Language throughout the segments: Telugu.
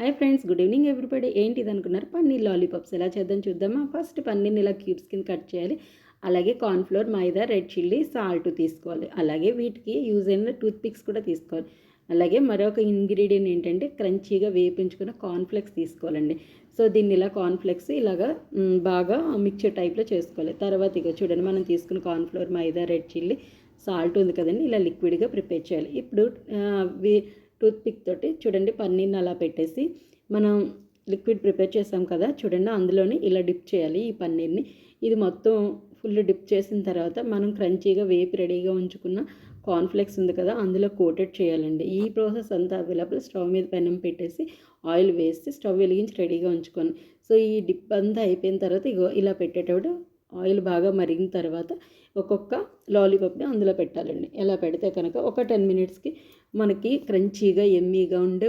Hi friends, good evening everybody. ఏంటిది అనుకున్నారు? పన్నీర్ లాలీపాప్స్ ఎలా చేద్దాం చూద్దామా? ఫస్ట్ పన్నీర్ని ఇలా క్యూబ్స్ కింద కట్ చేయాలి. అలాగే కార్న్‌ఫ్లోర్, మైదా, రెడ్ చిల్లీ, సాల్ట్ తీసుకోవాలి. అలాగే వీటికి యూజ్ అయిన టూత్ పిక్స్ కూడా తీసుకోవాలి. అలాగే మరొక ఇంగ్రీడియంట్ ఏంటంటే క్రంచీగా వేపించుకున్న కార్న్‌ఫ్లెక్స్ తీసుకోవాలండి. సో దీన్ని ఇలా కార్న్‌ఫ్లెక్స్ ఇలాగా బాగా మిక్చర్ టైప్‌లో చేసుకోవాలి. తర్వాత ఇగో చూడండి, మనం తీసుకున్న కార్న్‌ఫ్లోర్, మైదా, రెడ్ చిల్లీ, సాల్ట్ ఉంది కదండి, ఇలా లిక్విడ్గా ప్రిపేర్ చేయాలి. ఇప్పుడు ఆహ్, వి టూత్ పిక్ తోటి చూడండి పన్నీర్ని అలా పెట్టేసి మనం లిక్విడ్ ప్రిపేర్ చేసాం కదా చూడండి, అందులోని ఇలా డిప్ చేయాలి ఈ పన్నీర్ని. ఇది మొత్తం ఫుల్ డిప్ చేసిన తర్వాత మనం క్రంచీగా వేపి రెడీగా ఉంచుకున్న కార్న్‌ఫ్లెక్స్ ఉంది కదా అందులో కోటెడ్ చేయాలండి. ఈ ప్రాసెస్ అంతా అవైలబుల్. స్టవ్ మీద పెనం పెట్టేసి ఆయిల్ వేసి స్టవ్ వెలిగించి రెడీగా ఉంచుకొని, సో ఈ డిప్ అంతా అయిపోయిన తర్వాత ఇగో ఇలా పెట్టేటప్పుడు ఆయిల్ బాగా మరిగిన తర్వాత ఒక్కొక్క లాలీపాప్ని అందులో పెట్టాలండి. ఎలా పెడితే కనుక ఒక 10 మినిట్స్కి మనకి క్రంచీగా ఎమ్మీగా ఉండే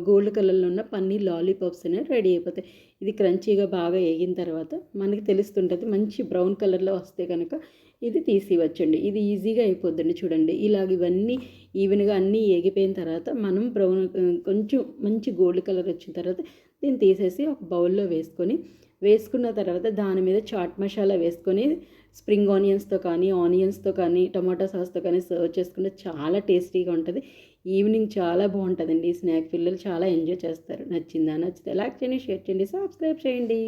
గోల్డ్ కలర్లో ఉన్న పన్నీర్ లాలీపాప్స్ అనేవి రెడీ అయిపోతాయి. ఇది క్రంచీగా బాగా వేగిన తర్వాత మనకి తెలుస్తుంటుంది. మంచి బ్రౌన్ కలర్లో వస్తే కనుక ఇది తీసివచ్చండి. ఇది ఈజీగా అయిపోద్దండి. చూడండి ఇలాగ ఇవన్నీ ఈవెన్గా అన్నీ ఏగిపోయిన తర్వాత మనం కొంచెం మంచి గోల్డ్ కలర్ వచ్చిన తర్వాత దీన్ని తీసేసి ఒక బౌల్లో వేసుకున్న తర్వాత దాని మీద చాట్ మసాలా వేసుకొని స్ప్రింగ్ ఆనియన్స్తో కానీ టమాటో సాస్తో కానీ సర్వ్ చేసుకుంటే చాలా టేస్టీగా ఉంటుంది. ఈవినింగ్ చాలా బాగుంటుందండి ఈ స్నాక్. పిల్లలు చాలా ఎంజాయ్ చేస్తారు. నచ్చితే లైక్ చేయండి, షేర్ చేయండి, సబ్స్క్రైబ్ చేయండి.